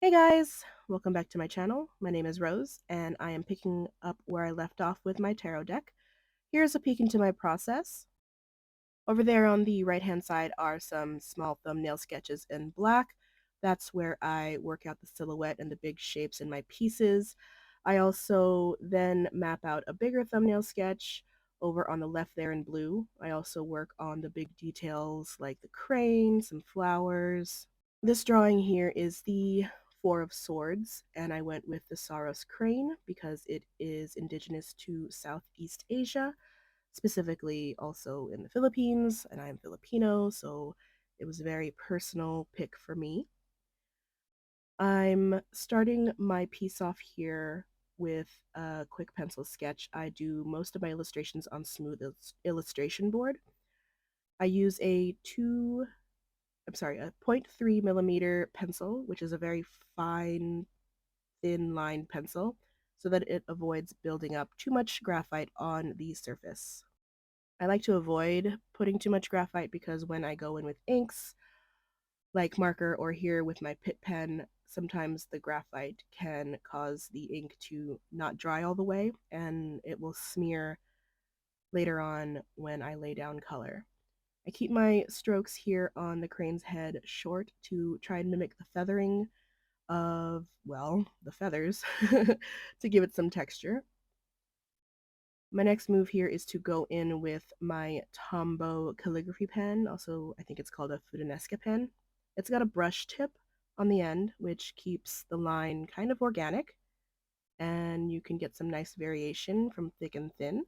Hey guys, welcome back to my channel. My name is Rose, and I am picking up where I left off with my tarot deck. Here's a peek into my process. Over there on the right-hand side are some small thumbnail sketches in black. That's where I work out the silhouette and the big shapes in my pieces. I also then map out a bigger thumbnail sketch over on the left there in blue. I also work on the big details like the crane, some flowers. This drawing here is the Four of Swords, and I went with the Saros crane because it is indigenous to Southeast Asia, specifically also in the Philippines, and I am Filipino, so it was a very personal pick for me. I'm starting my piece off here with a quick pencil sketch. I do most of my illustrations on smooth illustration board. I use a 0.3 millimeter pencil, which is a very fine, thin line pencil, so that it avoids building up too much graphite on the surface. I like to avoid putting too much graphite because when I go in with inks, like marker or here with my Pitt pen, sometimes the graphite can cause the ink to not dry all the way, and it will smear later on when I lay down color. I keep my strokes here on the crane's head short to try and mimic the feathering of, well, the feathers to give it some texture. My next move here is to go in with my Tombow calligraphy pen. Also, I think it's called a Futunesca pen. It's got a brush tip on the end, which keeps the line kind of organic, and you can get some nice variation from thick and thin.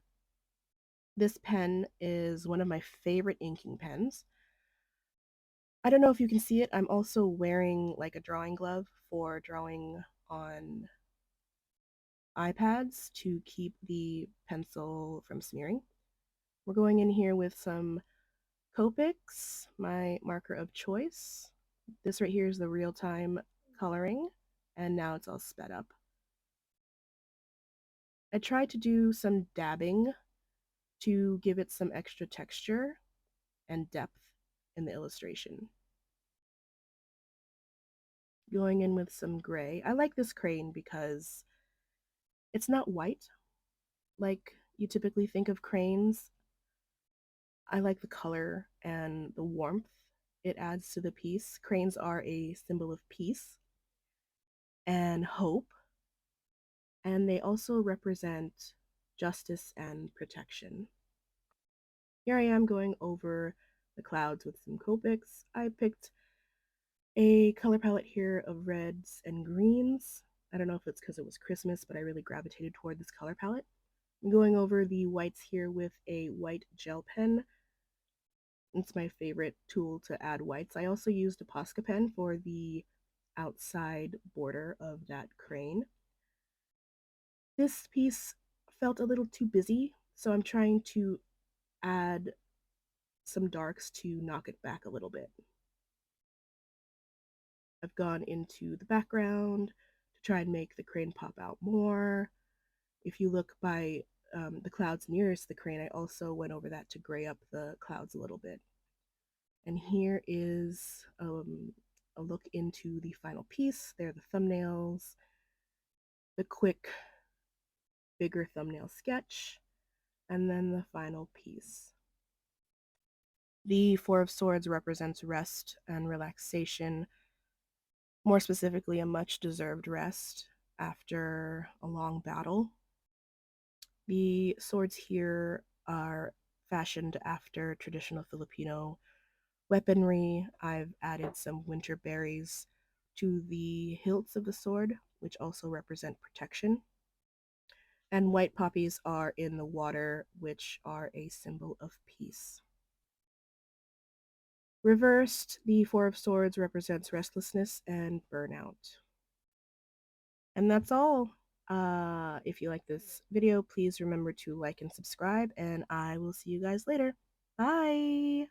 This pen is one of my favorite inking pens. I don't know if you can see it. I'm also wearing like a drawing glove for drawing on iPads to keep the pencil from smearing. We're going in here with some Copics, my marker of choice. This right here is the real-time coloring, and now it's all sped up. I tried to do some dabbing to give it some extra texture and depth in the illustration. Going in with some gray. I like this crane because it's not white like you typically think of cranes. I like the color and the warmth it adds to the piece. Cranes are a symbol of peace and hope, and they also represent justice and protection. Here I am going over the clouds with some Copics. I picked a color palette here of reds and greens. I don't know if it's because it was Christmas, but I really gravitated toward this color palette. I'm going over the whites here with a white gel pen. It's my favorite tool to add whites. I also used a Posca pen for the outside border of that crane. This piece felt a little too busy, so I'm trying to add some darks to knock it back a little bit. I've gone into the background to try and make the crane pop out more. If you look by the clouds nearest the crane, I also went over that to gray up the clouds a little bit. And here is a look into the final piece. There are the thumbnails, the quick, bigger thumbnail sketch, and then the final piece. The Four of Swords represents rest and relaxation, more specifically, a much deserved rest after a long battle. The swords here are fashioned after traditional Filipino weaponry. I've added some winter berries to the hilts of the sword, which also represent protection. And white poppies are in the water, which are a symbol of peace. Reversed, the Four of Swords represents restlessness and burnout. And that's all. If you like this video, please remember to like and subscribe, and I will see you guys later. Bye!